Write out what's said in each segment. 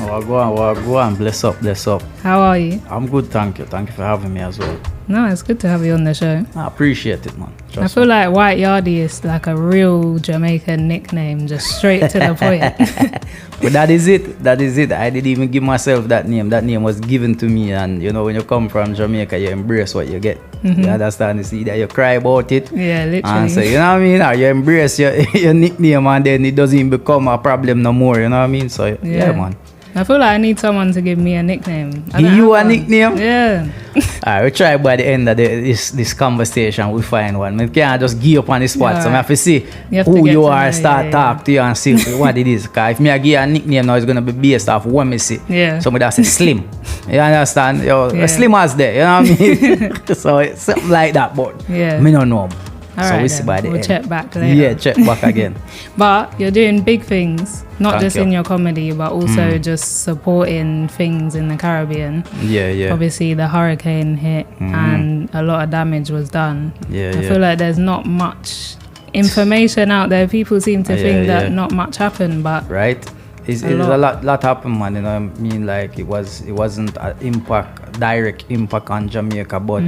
Go on. Bless up. How are you? I'm good, thank you. Thank you for having me as well. No, it's good to have you on the show. I appreciate it, man. I feel like White Yardie is like a real Jamaican nickname, just straight to the point. But that is it. I didn't even give myself that name. That name was given to me, and you know, when you come from Jamaica, you embrace what you get. You understand? You see that you cry about it. Yeah, literally. And so, you know what I mean? Or you embrace your nickname, and then it doesn't even become a problem no more. You know what I mean? So yeah man. I feel like I need someone to give me a nickname. Give you a nickname? Yeah. Alright, we try by the end of this conversation, we find one. We can't just give up on the spot. So I have to see who you are, start talk to you and see what it is. Because if me I give you a nickname now, it's going to be based off what me see. Yeah. So that's a Slim. You understand? Slim as there, you know what I mean? So it's something like that, but me don't know. All so right, we see by the we'll end. check back later. Yeah, check back again. But you're doing big things, not Thank just you. in your comedy, but also just supporting things in the Caribbean. Yeah. Obviously, the hurricane hit and a lot of damage was done. I feel like there's not much information out there. People seem to think that not much happened, but right. It's a lot happened, man. You know what I mean? Like it wasn't an direct impact on Jamaica, but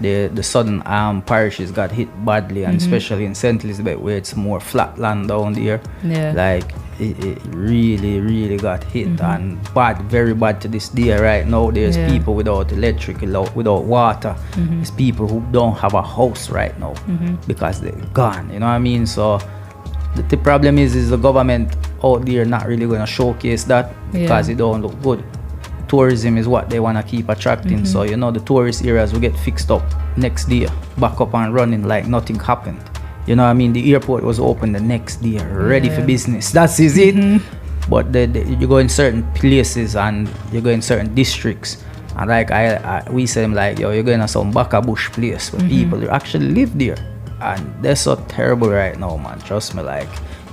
the southern parishes got hit badly, and especially in St. Elizabeth, where it's more flat land down there. Like it really got hit and very bad to this day. Right now, there's people without electric, without water. There's people who don't have a house right now because they're gone. You know what I mean? So the problem is the government out there not really going to showcase that because it don't look good. Tourism is what they want to keep attracting. So, you know, the tourist areas will get fixed up next day, back up and running like nothing happened. You know what I mean? The airport was open the next day, ready for business. That's it. But you go in certain places and you go in certain districts. And like we say them like, yo, you're going to some Baka Bush place where people actually live there. And they're so terrible right now, man. Trust me, like,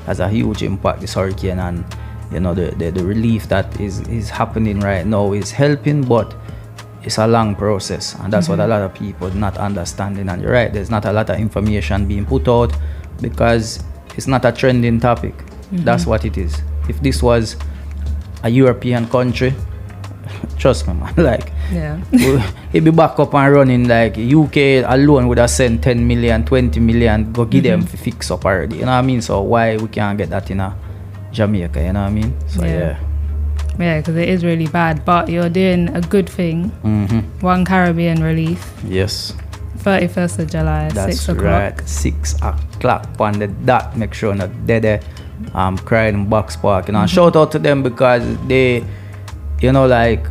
has a huge impact, this hurricane, and you know the relief that is happening right now is helping, but it's a long process, and that's what a lot of people not understanding. And you're right, there's not a lot of information being put out because it's not a trending topic. That's what it is. If this was a European country, trust me, man, like it'd be back up and running. Like UK alone would have sent 10 million, 20 million, go give them to fix up already. You know what I mean? So why we can't get that in a Jamaica, you know what I mean? So yeah, because it is really bad, but you're doing a good thing. One Caribbean relief. Yes. 31st of July, that's 6 o'clock. Right, 6 o'clock on the dot. Make sure not dead crying in Box Park. You know, shout out to them because they, you know, like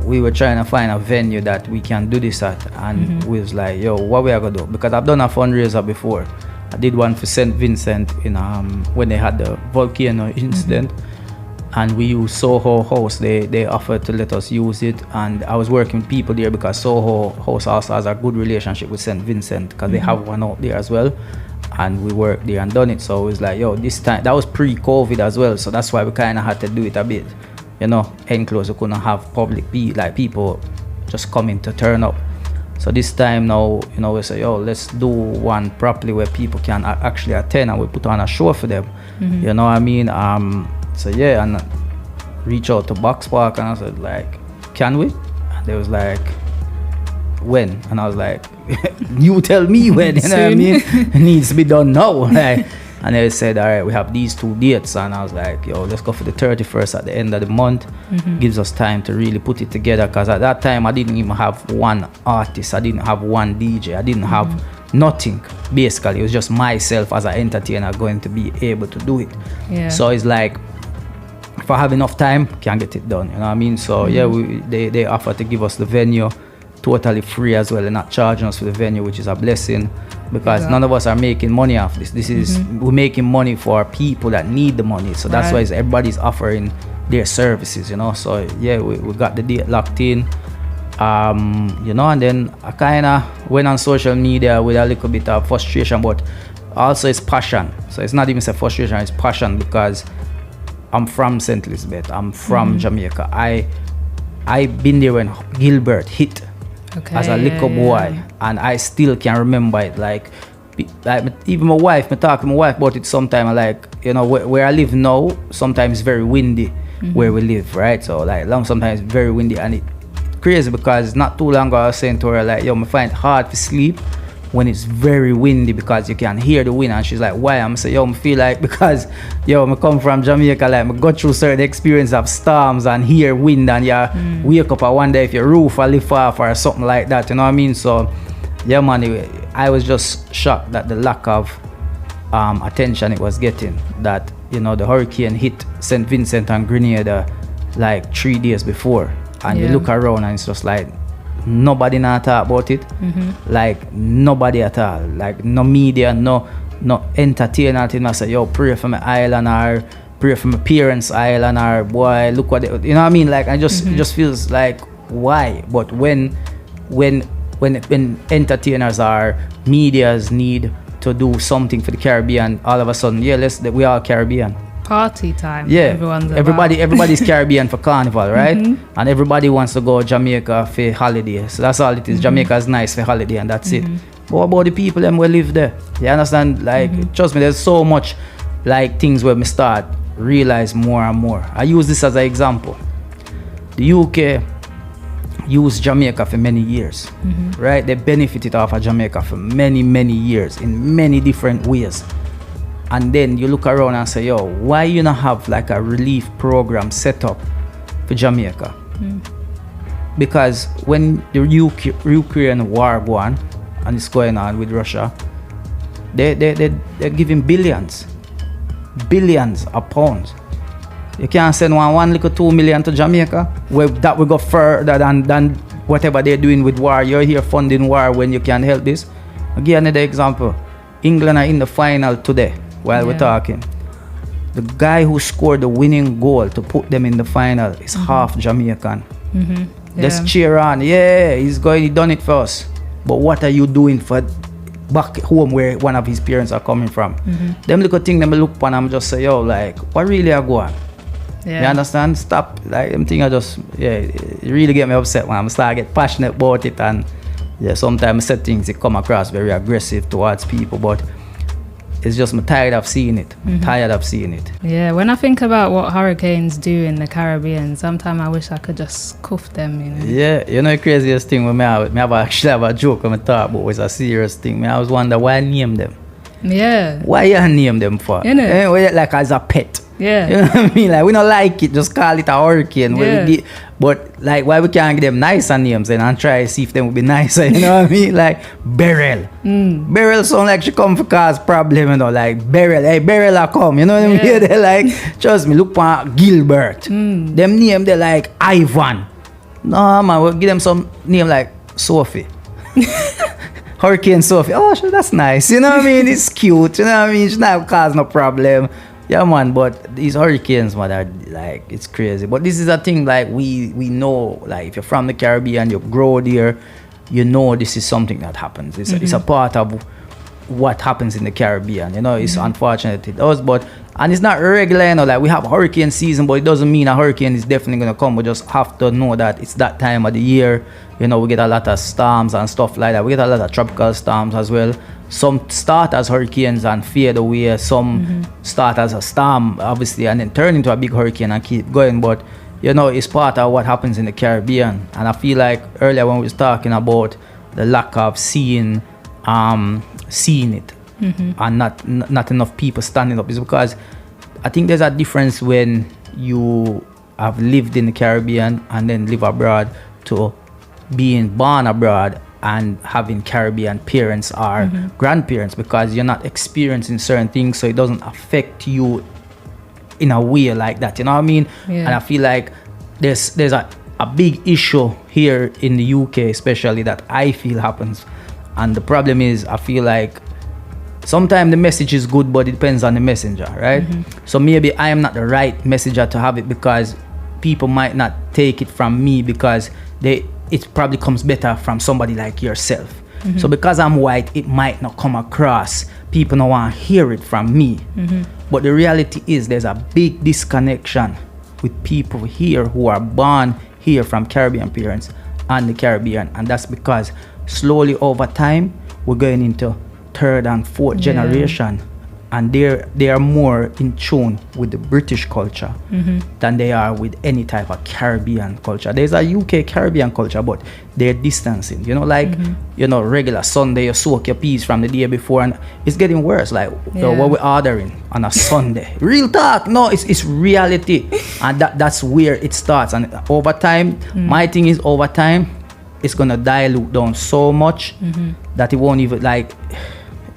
we were trying to find a venue that we can do this at, and we was like, yo, what we are gonna do? Because I've done a fundraiser before. I did one for St. Vincent in when they had the volcano incident, and we used Soho House. They offered to let us use it, and I was working with people there because Soho House also has a good relationship with St. Vincent because they have one out there as well, and we worked there and done it. So it was like, yo, this time that was pre-COVID as well, so that's why we kind of had to do it a bit, you know, enclosed. We couldn't have public people just coming to turn up. So this time now, you know, we say, yo, let's do one properly where people can actually attend, and we put on a show for them. You know what I mean? So yeah, and reach out to Box Park, and I said like, can we? And they was like, when? And I was like, you tell me when, you know what I mean? It needs to be done now. Like, and they said, all right, we have these 2 dates. And I was like, yo, let's go for the 31st at the end of the month. Gives us time to really put it together. Because at that time, I didn't even have one artist. I didn't have one DJ. I didn't have nothing. Basically, it was just myself as an entertainer going to be able to do it. So it's like, if I have enough time, can get it done. You know what I mean? So yeah, they offered to give us the venue totally free as well, and not charging us for the venue, which is a blessing. Because none of us are making money off this. This is we're making money for people that need the money. So that's why everybody's offering their services, you know. So yeah, we got the date locked in. You know, and then I kinda went on social media with a little bit of frustration, but also it's passion. So it's not even a frustration, it's passion, because I'm from St. Elizabeth. I'm from Jamaica. I've been there when Gilbert hit. As a little boy, and I still can remember it. Like even my wife, I talk to my wife about it sometime. Like, you know, where I live now, sometimes it's very windy. where we live, right? So like long sometimes very windy, and it crazy because not too long ago I was saying to her like, yo, I find it hard to sleep when it's very windy because you can hear the wind. And she's like, why? I'm saying, yo, I feel like because I come from Jamaica, like I go through certain experience of storms and hear wind, and you wake up and wonder if your roof will lift off or something like that, you know what I mean? So yeah, man, I was just shocked that the lack of attention it was getting, that the hurricane hit St. Vincent and Grenada like 3 days before, and you look around and it's just like nobody not talk about it. Like nobody at all, like no media, no entertainer, nothing. I say, yo, pray for my island, or pray for my parents' island, or boy, look what you know what I mean? Like, I just it just feels like, why? But when entertainers or medias need to do something for the Caribbean, all of a sudden, we are Caribbean. Party time. Yeah, everybody's Caribbean for carnival, right? And everybody wants to go Jamaica for holiday. So that's all it is. Jamaica is nice for holiday, and that's it. But what about the people who live there? You understand? Like, trust me, there's so much like things where we start realize more and more. I use this as an example. The UK used Jamaica for many years, right? They benefited off of Jamaica for many, many years in many different ways. And then you look around and say, yo, why you not have like a relief program set up for Jamaica? Because when the Ukraine war go on, and it's going on with Russia, they're giving billions of pounds. You can't send one little 2 million to Jamaica, where that will go further than whatever they're doing with war. You're here funding war when you can help this. I'll give another example. England are in the final today. While we're talking, the guy who scored the winning goal to put them in the final is half Jamaican. Let's cheer on. Yeah, he done it for us. But what are you doing for back home where one of his parents are coming from? Them little thing, them look upon and just say, yo, like, what really are going? You understand? Stop. Like, them thing I just, it really get me upset when I start get passionate about it. And sometimes I say things that come across very aggressive towards people, but it's just I'm tired of seeing it. Yeah, when I think about what hurricanes do in the Caribbean, sometimes I wish I could just cuff them, Yeah, the craziest thing when I actually have a joke when I talk about was a serious thing. I always wonder why I name them. Yeah. Why you name them for? Like as a pet. Yeah. You know what I mean? Like, we don't like it, just call it a hurricane. Yeah. But like, why we can't give them nicer names and try to see if them will be nicer, you know what I mean? Like Beryl. Beryl sound like she come for cause problem, like Beryl, hey, Beryl I come, you know what I mean? They're like, trust me, look for Gilbert. Them name, they're like Ivan. No, man, we'll give them some name like Sophie. Hurricane Sophie. Oh, sure, that's nice, you know what I mean? It's cute, you know what I mean? It's not cause no problem. Yeah, man, but these hurricanes, man, are like, it's crazy. But this is a thing, like, we know, like, if you're from the Caribbean, you grow there, you know this is something that happens. It's a part of what happens in the Caribbean, it's unfortunate it does, and it's not regular, like, we have hurricane season, but it doesn't mean a hurricane is definitely going to come. We just have to know that it's that time of the year, we get a lot of storms and stuff like that. We get a lot of tropical storms as well. Some start as hurricanes and fade away. Some start as a storm, obviously, and then turn into a big hurricane and keep going. But, it's part of what happens in the Caribbean. And I feel like earlier when we was talking about the lack of seeing it and not enough people standing up, is because I think there's a difference when you have lived in the Caribbean and then live abroad to being born abroad and having Caribbean parents or grandparents, because you're not experiencing certain things, so it doesn't affect you in a way like that, you know what I mean? And I feel like there's a big issue here in the UK especially that I feel happens, and the problem is I feel like sometimes the message is good, but it depends on the messenger, right? So maybe I am not the right messenger to have it, because people might not take it from me, because it probably comes better from somebody like yourself. So because I'm white, it might not come across. People don't want to hear it from me. But the reality is there's a big disconnection with people here who are born here from Caribbean parents and the Caribbean. And that's because slowly over time, we're going into third and fourth generation and they are more in tune with the British culture than they are with any type of Caribbean culture. There's a UK Caribbean culture, but they're distancing. You know, like regular Sunday you soak your peas from the day before, and it's getting worse. Like what we're ordering on a Sunday, real talk. No, it's reality, and that's where it starts. And over time, my thing is over time, it's gonna dilute down so much that it won't even like.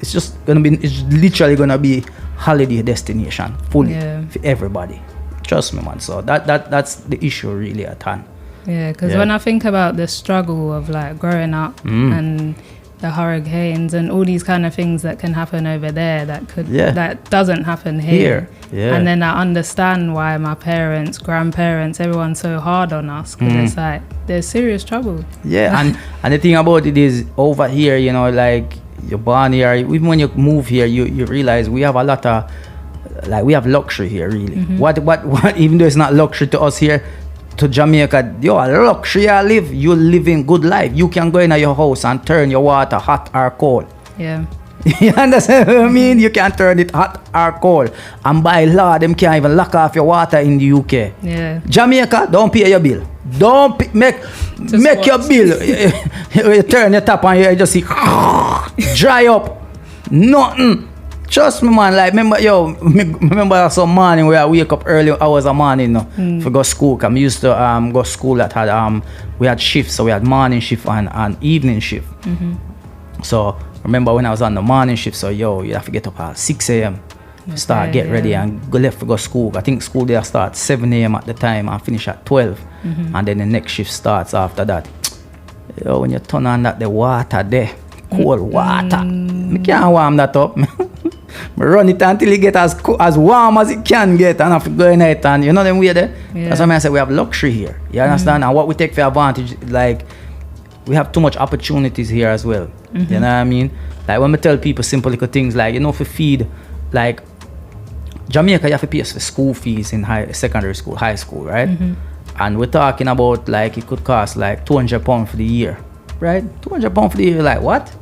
It's just gonna be. It's literally gonna be holiday destination fully for everybody. Trust me, man. So that's the issue really at hand. Yeah, because when I think about the struggle of like growing up and the hurricanes and all these kind of things that can happen over there that doesn't happen here. Yeah. And then I understand why my parents, grandparents, everyone's so hard on us, because it's like there's serious trouble. Yeah, and the thing about it is over here, you know, like. You're born here, even when you move here, you realize we have a lot of, like, we have luxury here, really. What, even though it's not luxury to us here, to Jamaica, yo, luxury I live, you live in good life. You can go in your house and turn your water hot or cold. Yeah. You understand what I mean? You can turn it hot or cold. And by law, them can't even lock off your water in the UK. Yeah. Jamaica, don't pay your bill. Don't make your bill. You turn your tap and you just see dry up. Nothing. Trust me, man. Like, remember some morning where I wake up early hours of morning to go school. Cause I used to go school that had we had shifts, so we had morning shift and evening shift. So remember when I was on the morning shift, so you have to get up at 6 a.m. Start get ready and go left to go school. I think school there starts 7 a.m. at the time and finish at 12, and then the next shift starts after that. Yo, when you turn on that, the water there, cold water, I can't warm that up. I run it until it get as warm as it can get, and I have to go in it, and you know them way there. That's why I say we have luxury here. You understand? And what we take for advantage, like we have too much opportunities here as well. You know what I mean? Like when I tell people simple little things, like, you know, for feed, like Jamaica, you have to pay for school fees in secondary school, high school, right? And we're talking about like it could cost like £200 for the year, right? £200 for the year, like what?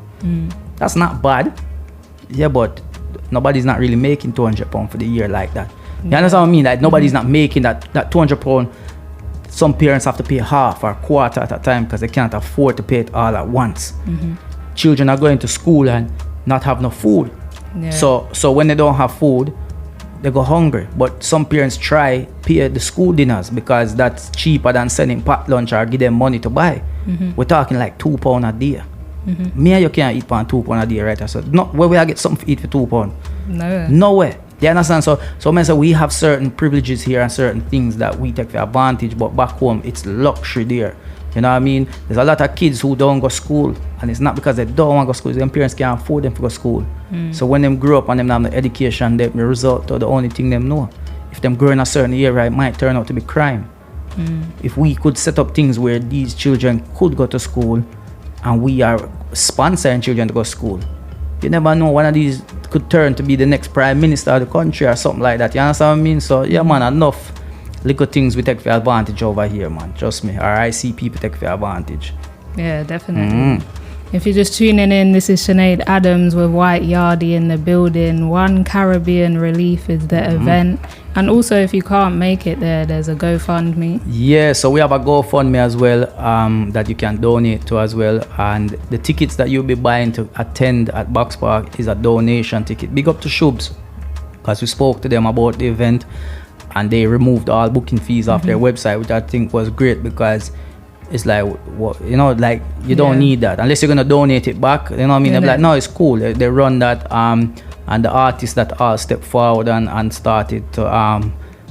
That's not bad. Yeah, but nobody's not really making £200 for the year like that. You understand what I mean? Like nobody's not making that £200. Some parents have to pay half or quarter at a time because they can't afford to pay it all at once. Children are going to school and not have no food. So when they don't have food, they go hungry. But some parents try pay the school dinners because that's cheaper than sending packed lunch or give them money to buy. We're talking like £2 a day. Me and you can't eat for £2 a day, right? So where will I get something to eat for £2? Nowhere. You understand? So I say we have certain privileges here and certain things that we take for advantage, but back home it's luxury there. You know what I mean? There's a lot of kids who don't go to school, and it's not because they don't want to go to school, their parents can't afford them to go to school. So when them grow up and them have the education, the result or the only thing them know. If them grow in a certain area, it might turn out to be crime. If we could set up things where these children could go to school and we are sponsoring children to go to school, you never know, one of these could turn to be the next prime minister of the country or something like that. You understand what I mean? So yeah, man, enough little things we take for advantage over here, man. Trust me, or I see people take for advantage. Yeah, definitely. If you're just tuning in, this is Sinead Adams with White Yardie in the building. One Caribbean Relief is the event. And also, if you can't make it there's a GoFundMe. Yeah, so we have a GoFundMe as well that you can donate to as well. And the tickets that you'll be buying to attend at Box Park is a donation ticket. Big up to Shubs, because we spoke to them about the event and they removed all booking fees off their website, which I think was great, because it's like, you know, like you don't need that unless you're gonna donate it back. You know what I mean? They're like, no, it's cool. They run that, and the artists that all stepped forward and started to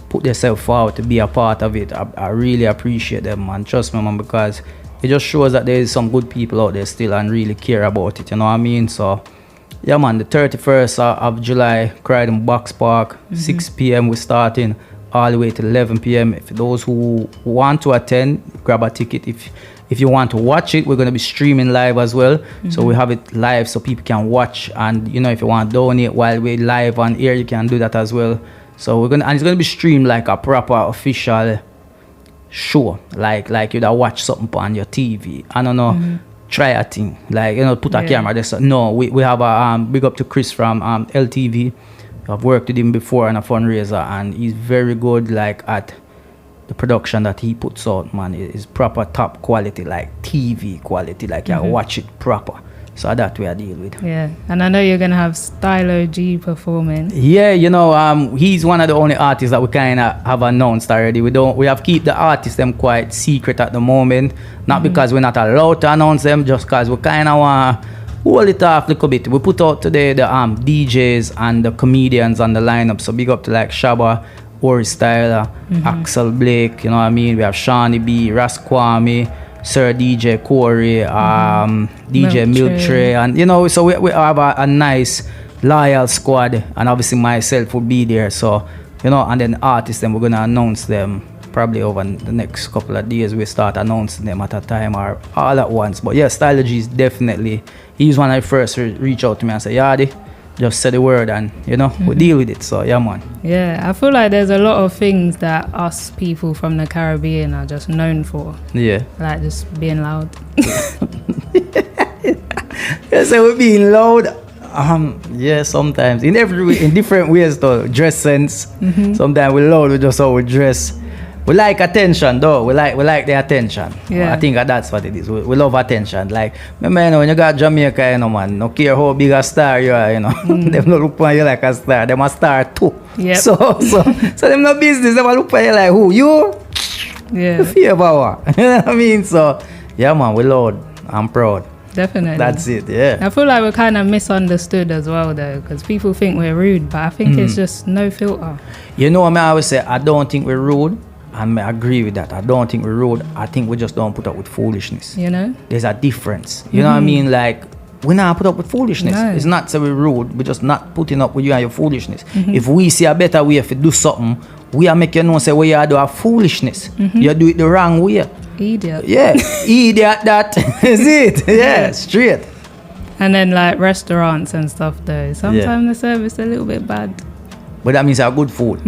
put themselves forward to be a part of it. I really appreciate them, man. Trust me, man, because it just shows that there is some good people out there still and really care about it. You know what I mean? So yeah, man, the 31st of July, Croydon Box Park, 6 p.m. we're starting all the way to 11 p.m. If those who want to attend, grab a ticket. If you want to watch it, we're going to be streaming live as well. So we have it live so people can watch. And, you know, if you want to donate while we're live on air, you can do that as well. So and it's going to be streamed like a proper official show. Like you'd watch something on your TV. I don't know. Try a thing. Like, you know, put a camera there. So, no, we have a big up to Chris from LTV. I've worked with him before on a fundraiser, and he's very good like at the production that he puts out, man. Is proper top quality, like TV quality, like you watch it proper. So that we are deal with. Yeah, and I know you're gonna have Stylo G performing. Yeah, he's one of the only artists that we kind of have announced already. We have keep the artists them quite secret at the moment, not because we're not allowed to announce them, just because we kind of want to hold it off a little bit. We put out today the DJs and the comedians on the lineup, so big up to like Shabba, Ori Styler, Axel Blake, you know what I mean? We have Shawnee B, Raskwami, Sir DJ Corey, DJ Miltre, and so we have a nice loyal squad, and obviously myself will be there. So and then artists, then we're gonna announce them probably over the next couple of days. We start announcing them at a time or all at once. But yeah, Stylo G is definitely, he's one of the first to reach out to me and say, Yardie, just say the word and we deal with it. So yeah, man. Yeah, I feel like there's a lot of things that us people from the Caribbean are just known for. Yeah, like just being loud. Yeah, so we're being loud. Yeah, sometimes in different ways though. Dress sense. Sometimes we're loud. We just how we dress. We like attention though. We like the attention. Yeah. I think that's what it is. We love attention. Like, remember, when you got Jamaica, man, no care how big a star you are, them not look at you like a star. Them a star too. Yep. So them no business. Them a look at you like who? You? Yeah. Fear power. You know what I mean? So yeah, man, we loud. I'm proud. Definitely. That's it. Yeah. I feel like we're kind of misunderstood as well though, because people think we're rude, but I think it's just no filter. I always say I don't think we're rude. And I agree with that. I don't think we're rude. I think we just don't put up with foolishness. There's a difference. You know what I mean? Like, we not put up with foolishness. No. It's not so we're rude. We're just not putting up with you and your foolishness. If we see a better way to do something, we are make you know say you do a foolishness. You do it the wrong way. Idiot. Yeah. Idiot that is it. Yeah, straight. And then like restaurants and stuff though. Sometimes the service a little bit bad. But that means they are good food.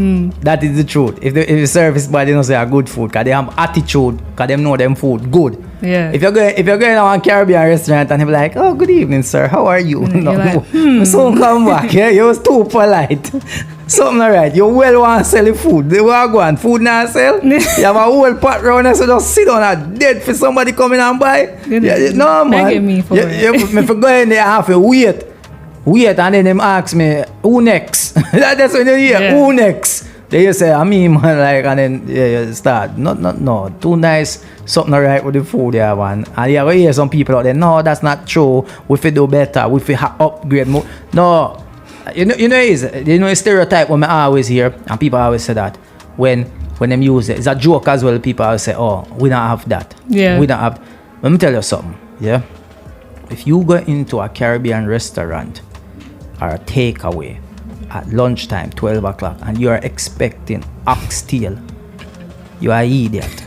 That is the truth. If the service bad, they don't say are good food, because they have attitude, because they know them food good. Yeah. If you're going to a Caribbean restaurant and they're like, oh, good evening, sir, how are you? So come back. Yeah, you was too polite. Something alright. You well want to sell the food. They want to go and food now sell. You have a whole pot round there, so just sit down and dead for somebody coming and buy. No, man. Begging me for it. If you go in there, I have to wait, and then them ask me, who next? That's when you hear, who next? They say, I mean, man, like, and then you start, no, too nice, something alright with the food, yeah, man. And you hear some people out there, no, that's not true, we feel do better, we feel upgrade more. No, a stereotype when I always hear, and people always say that, when them use it, it's a joke as well, people always say, oh, we don't have that. Yeah. We don't have, let me tell you something, yeah? If you go into a Caribbean restaurant, or a takeaway at lunchtime, 12 o'clock, and you are expecting oxtail, you are an idiot.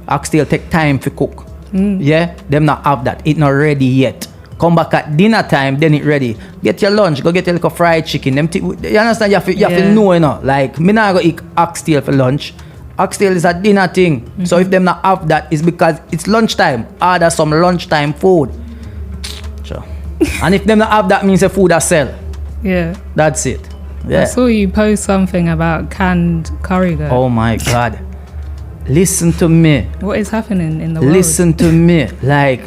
Oxtail take time to cook. Yeah, them not have that. It not ready yet. Come back at dinner time, then it ready. Get your lunch, go get your little fried chicken. You understand? You have to know, like, me not go eat oxtail for lunch. Oxtail is a dinner thing. So if them not have that, it's because it's lunchtime. Order some lunchtime food. Sure. And if them not have that, means the food I sell. Yeah. That's it. Yeah. I saw you post something about canned curry though. Oh my God. Listen to me. What is happening in the world? Listen to me. Like,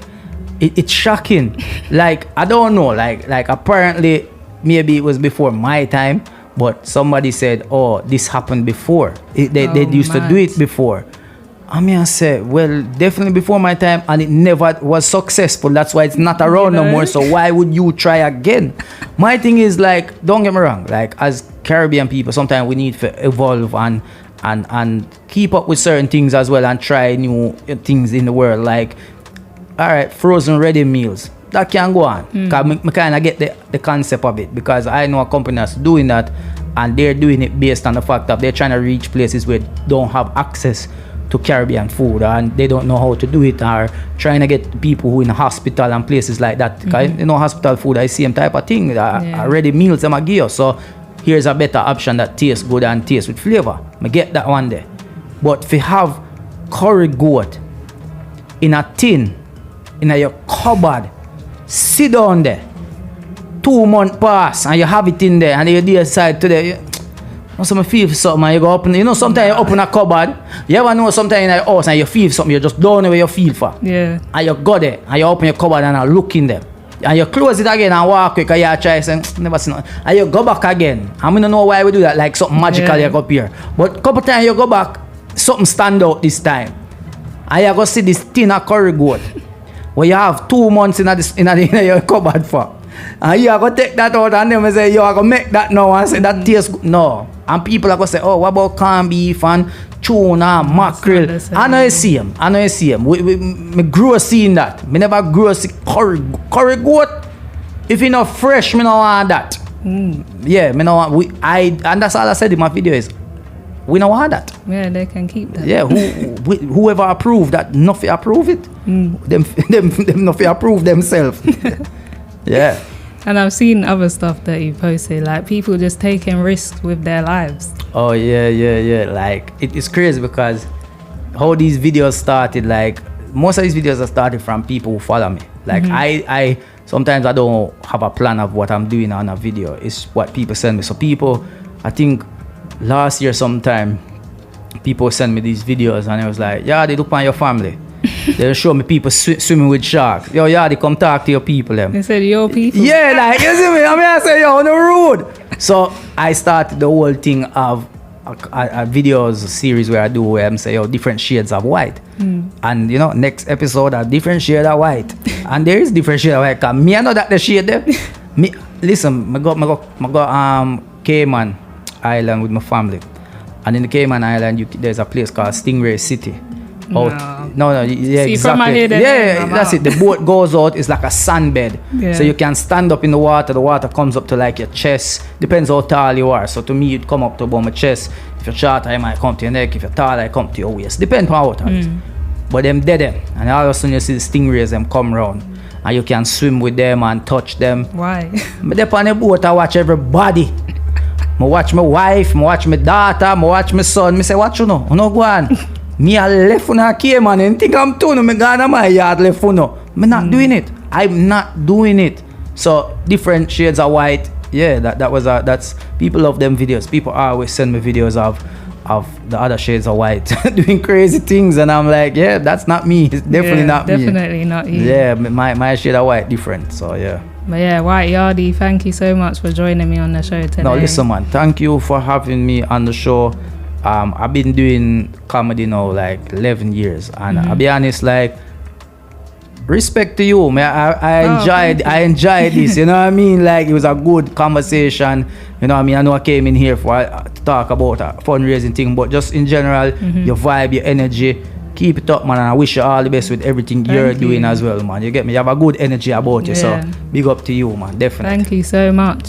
it's shocking. Like, I don't know. Like apparently, maybe it was before my time, but somebody said, oh, this happened before. They used to do it before. I mean, I say, well, definitely before my time, and it never was successful. That's why it's not around no more. So why would you try again? My thing is, like, don't get me wrong. Like, as Caribbean people, sometimes we need to evolve and keep up with certain things as well, and try new things in the world. Like, all right, frozen ready meals. That can go on. Because I kind of get the concept of it, because I know a company that's doing that, and they're doing it based on the fact that they're trying to reach places where they don't have access to Caribbean food, and they don't know how to do it, or trying to get people who in the hospital and places like that. Because hospital food, I see them type of thing. Ready meals them a give you. So here's a better option that tastes good and tastes with flavor. I get that one there. But if you have curry goat in a tin, in your cupboard, sit down there, 2 months pass and you have it in there and you decide today, I feel something and you go open, sometimes you open a cupboard, you ever know sometimes in your house and you feel something, you just don't know where you feel for. Yeah. And you go there and you open your cupboard and you look in there. And you close it again and walk quick and you try saying, never seen nothing. And you go back again. I don't know why we do that, like something magical you go up here. But a couple times you go back, something stand out this time. And you go see this thinner curry goat where you have 2 months in your cupboard for. And you are going to take that out and then say, you are going to make that now and say that tastes good. No. And people are going to say, oh, what about corned beef and tuna, mackerel? I know you see him. Me grew up seeing that. Me never grew up see curry goat. If it's not fresh, me don't want that. Yeah, me don't want. And that's all I said in my video is, we don't want that. Yeah, they can keep that. Yeah, whoever approve that, nothing approve it. Them nothing approve themselves. Yeah. And I've seen other stuff that you posted, like people just taking risks with their lives. Oh yeah. Like it's crazy because how these videos started, like most of these videos are started from people who follow me. Like I sometimes I don't have a plan of what I'm doing on a video. It's what people send me. So people, I think last year sometime, people send me these videos and it was like, yeah, they look on your family. They show me people swimming with sharks. Yo, yeah, they come talk to your people. They said, your people? Yeah, like, you see me? I say, yo, on the road. So I started the whole thing of a videos series where I do where I say, yo, different shades of white. And, next episode, a different shade of white. And there is different shade of white. Cause me, I know that the shade there. Listen, I go Cayman Island with my family. And in the Cayman Island, there's a place called Stingray City. No, yeah, see, exactly. That's it. The boat goes out, it's like a sandbed. Yeah. So you can stand up in the water comes up to like your chest. Depends how tall you are. So to me, it come up to about my chest. If you're shorter, it might come to your neck. If you're taller, it come to your waist. Depends on how tall it is. But them dead them. And all of a sudden you see the stingrays them come round. And you can swim with them and touch them. Why? But there on the boat, I watch everybody. I watch my wife, I watch my daughter, I watch my son. I say, what you know? You know, go on. Me I left on a Cayman and think I'm doing me gonna my yard left on. I'm not doing it. I'm not doing it. So different shades of white. Yeah, that's people love them videos. People always send me videos of the other shades of white doing crazy things and I'm like, yeah, that's not me. It's definitely not me. Definitely not you. Yeah, my shade of white different. So yeah. But yeah, White Yardie, thank you so much for joining me on the show today. No, listen man, thank you for having me on the show. I've been doing comedy now like 11 years and I'll be honest, like, respect to you, man. I enjoyed this, you know what I mean? Like, it was a good conversation, you know what I mean? I know I came in here to talk about a fundraising thing, but just in general, your vibe, your energy, keep it up, man, and I wish you all the best with everything you're doing as well, man. You get me? You have a good energy about you, so big up to you, man, definitely. Thank you so much.